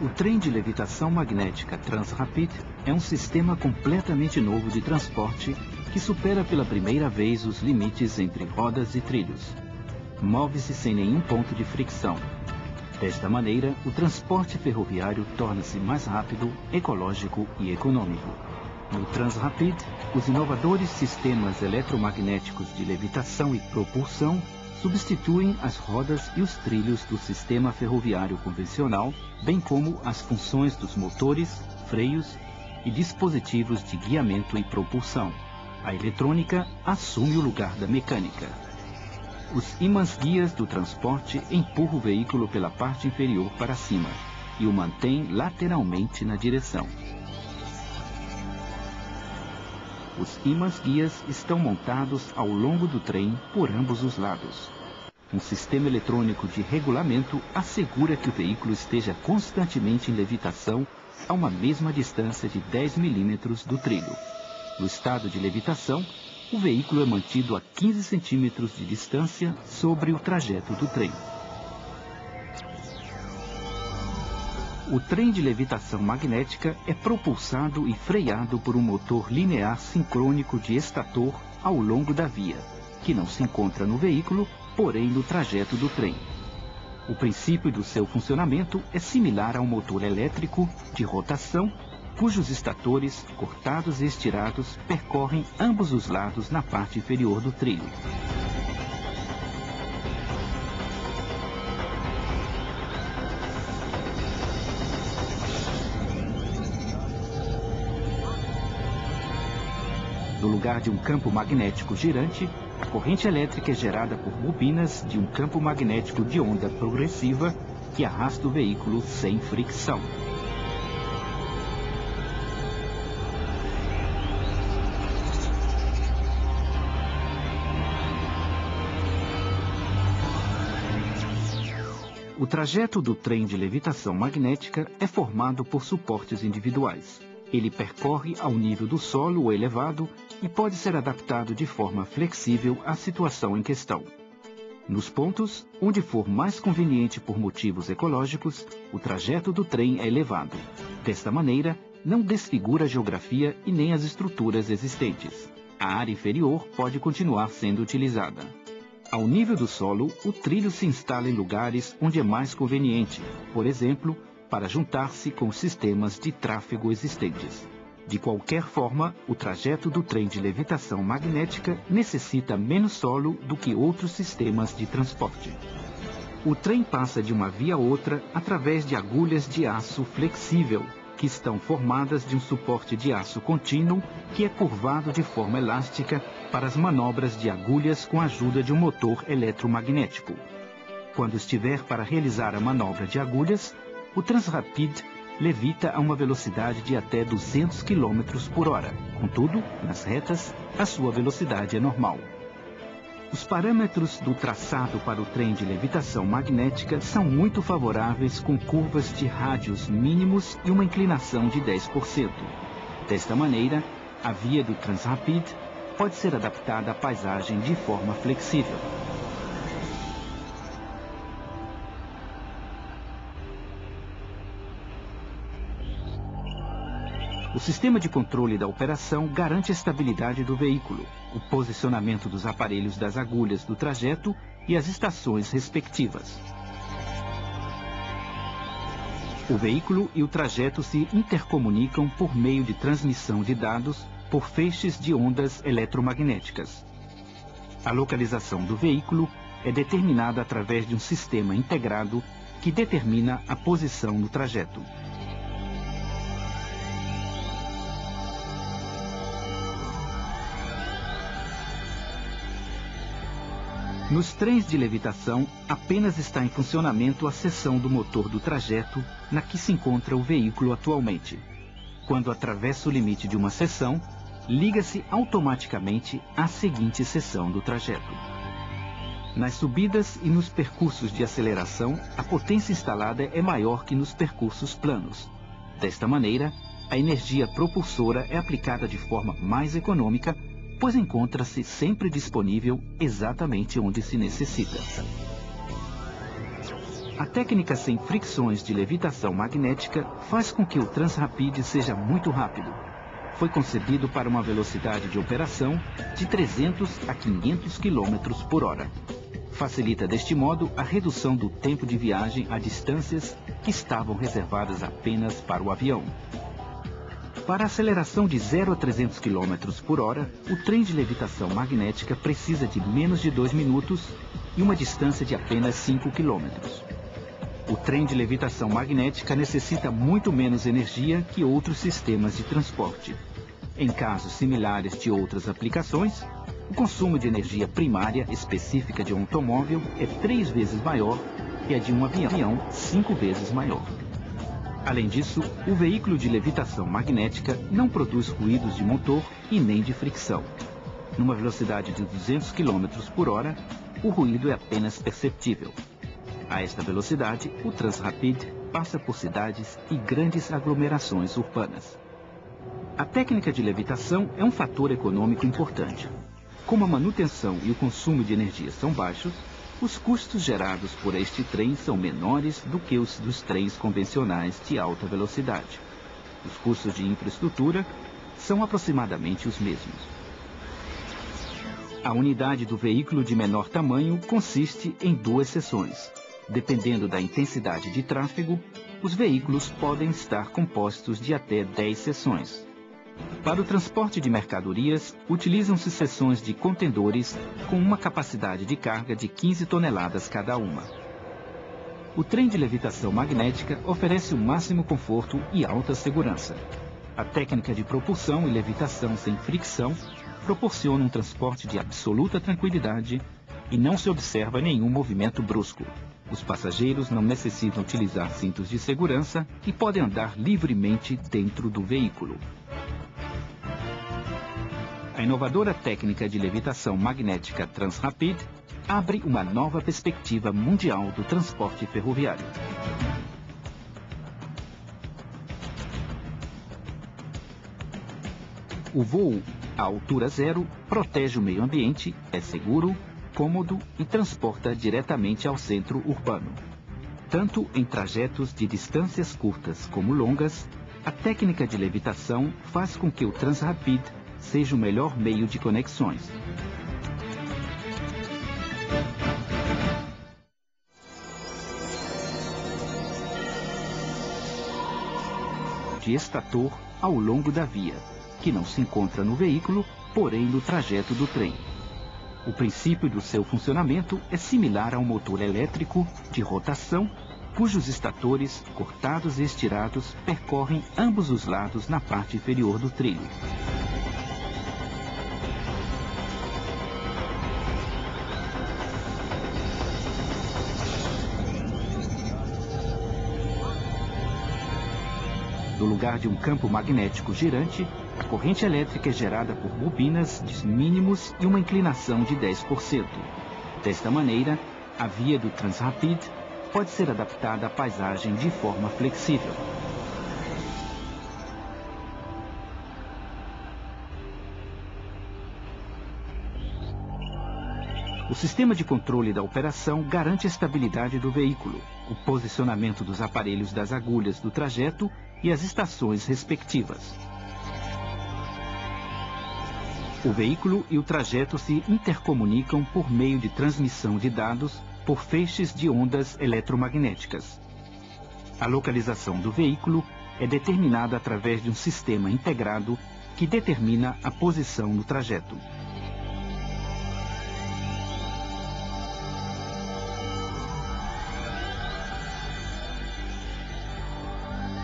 O trem de levitação magnética Transrapid é um sistema completamente novo de transporte que supera pela primeira vez os limites entre rodas e trilhos. Move-se sem nenhum ponto de fricção. Desta maneira, o transporte ferroviário torna-se mais rápido, ecológico e econômico. No Transrapid, os inovadores sistemas eletromagnéticos de levitação e propulsão substituem as rodas e os trilhos do sistema ferroviário convencional, bem como as funções dos motores, freios e dispositivos de guiamento e propulsão. A eletrônica assume o lugar da mecânica. Os ímãs guias do transporte empurram o veículo pela parte inferior para cima e o mantêm lateralmente na direção. Os ímãs guias estão montados ao longo do trem por ambos os lados. Um sistema eletrônico de regulamento assegura que o veículo esteja constantemente em levitação a uma mesma distância de 10 milímetros do trilho. No estado de levitação, o veículo é mantido a 15 centímetros de distância sobre o trajeto do trem. O trem de levitação magnética é propulsado e freado por um motor linear sincrônico de estator ao longo da via, que não se encontra no veículo, porém no trajeto do trem. O princípio do seu funcionamento é similar a um motor elétrico de rotação, cujos estatores, cortados e estirados, percorrem ambos os lados na parte inferior do trilho. No lugar de um campo magnético girante, a corrente elétrica é gerada por bobinas de um campo magnético de onda progressiva que arrasta o veículo sem fricção. O trajeto do trem de levitação magnética é formado por suportes individuais. Ele percorre ao nível do solo ou elevado e pode ser adaptado de forma flexível à situação em questão. Nos pontos onde for mais conveniente por motivos ecológicos, o trajeto do trem é elevado. Desta maneira, não desfigura a geografia e nem as estruturas existentes. A área inferior pode continuar sendo utilizada. Ao nível do solo, o trilho se instala em lugares onde é mais conveniente, por exemplo, para juntar-se com os sistemas de tráfego existentes. De qualquer forma, o trajeto do trem de levitação magnética necessita menos solo do que outros sistemas de transporte. O trem passa de uma via a outra através de agulhas de aço flexível, que estão formadas de um suporte de aço contínuo que é curvado de forma elástica para as manobras de agulhas com a ajuda de um motor eletromagnético. Quando estiver para realizar a manobra de agulhas, o Transrapid levita a uma velocidade de até 200 km por hora. Contudo, nas retas, a sua velocidade é normal. Os parâmetros do traçado para o trem de levitação magnética são muito favoráveis, com curvas de rádios mínimos e uma inclinação de 10%. Desta maneira, a via do Transrapid pode ser adaptada à paisagem de forma flexível. O sistema de controle da operação garante a estabilidade do veículo, o posicionamento dos aparelhos das agulhas do trajeto e as estações respectivas. O veículo e o trajeto se intercomunicam por meio de transmissão de dados por feixes de ondas eletromagnéticas. A localização do veículo é determinada através de um sistema integrado que determina a posição no trajeto. Nos trens de levitação, apenas está em funcionamento a seção do motor do trajeto na que se encontra o veículo atualmente. Quando atravessa o limite de uma seção, liga-se automaticamente à seguinte seção do trajeto. Nas subidas e nos percursos de aceleração, a potência instalada é maior que nos percursos planos. Desta maneira, a energia propulsora é aplicada de forma mais econômica, pois encontra-se sempre disponível exatamente onde se necessita. A técnica sem fricções de levitação magnética faz com que o Transrapid seja muito rápido. Foi concebido para uma velocidade de operação de 300 a 500 km por hora. Facilita deste modo a redução do tempo de viagem a distâncias que estavam reservadas apenas para o avião. Para a aceleração de 0 a 300 km por hora, o trem de levitação magnética precisa de menos de 2 minutos e uma distância de apenas 5 km. O trem de levitação magnética necessita muito menos energia que outros sistemas de transporte. Em casos similares de outras aplicações, o consumo de energia primária específica de um automóvel é 3 vezes maior que a de um avião 5 vezes maior. Além disso, o veículo de levitação magnética não produz ruídos de motor e nem de fricção. Numa velocidade de 200 km por hora, o ruído é apenas perceptível. A esta velocidade, o Transrapid passa por cidades e grandes aglomerações urbanas. A técnica de levitação é um fator econômico importante. Como a manutenção e o consumo de energia são baixos, os custos gerados por este trem são menores do que os dos trens convencionais de alta velocidade. Os custos de infraestrutura são aproximadamente os mesmos. A unidade do veículo de menor tamanho consiste em 2 seções. Dependendo da intensidade de tráfego, os veículos podem estar compostos de até 10 seções. Para o transporte de mercadorias, utilizam-se seções de contendores com uma capacidade de carga de 15 toneladas cada uma. O trem de levitação magnética oferece o máximo conforto e alta segurança. A técnica de propulsão e levitação sem fricção proporciona um transporte de absoluta tranquilidade e não se observa nenhum movimento brusco. Os passageiros não necessitam utilizar cintos de segurança e podem andar livremente dentro do veículo. A inovadora técnica de levitação magnética Transrapid abre uma nova perspectiva mundial do transporte ferroviário. O voo à altura zero protege o meio ambiente, é seguro, cômodo e transporta diretamente ao centro urbano. Tanto em trajetos de distâncias curtas como longas, a técnica de levitação faz com que o Transrapid seja o melhor meio de conexões. De estator ao longo da via, que não se encontra no veículo, porém no trajeto do trem. O princípio do seu funcionamento é similar a um motor elétrico de rotação, cujos estatores, cortados e estirados, percorrem ambos os lados na parte inferior do trilho. No lugar de um campo magnético girante, a corrente elétrica é gerada por bobinas de mínimos e uma inclinação de 10%. Desta maneira, a via do Transrapid pode ser adaptada à paisagem de forma flexível. O sistema de controle da operação garante a estabilidade do veículo, o posicionamento dos aparelhos das agulhas do trajeto e as estações respectivas. O veículo e o trajeto se intercomunicam por meio de transmissão de dados por feixes de ondas eletromagnéticas. A localização do veículo é determinada através de um sistema integrado que determina a posição no trajeto.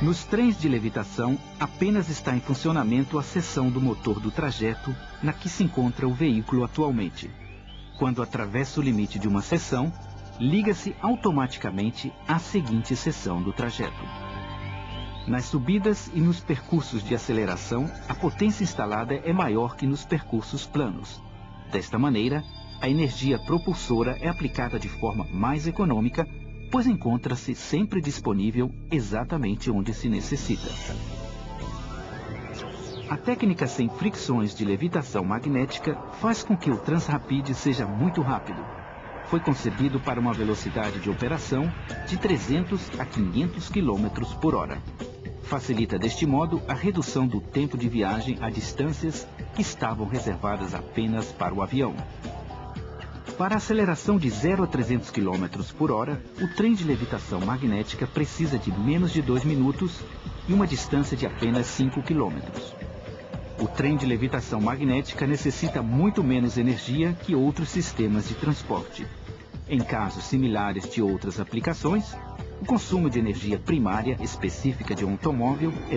Nos trens de levitação, apenas está em funcionamento a seção do motor do trajeto na que se encontra o veículo atualmente. Quando atravessa o limite de uma seção, liga-se automaticamente à seguinte seção do trajeto. Nas subidas e nos percursos de aceleração, a potência instalada é maior que nos percursos planos. Desta maneira, a energia propulsora é aplicada de forma mais econômica, pois encontra-se sempre disponível exatamente onde se necessita. A técnica sem fricções de levitação magnética faz com que o Transrapid seja muito rápido. foi concebido para uma velocidade de operação de 300 a 500 km por hora. Facilita deste modo a redução do tempo de viagem a distâncias que estavam reservadas apenas para o avião. Para a aceleração de 0 a 300 km por hora, o trem de levitação magnética precisa de menos de 2 minutos e uma distância de apenas 5 km. O trem de levitação magnética necessita muito menos energia que outros sistemas de transporte. Em casos similares de outras aplicações, o consumo de energia primária específica de um automóvel é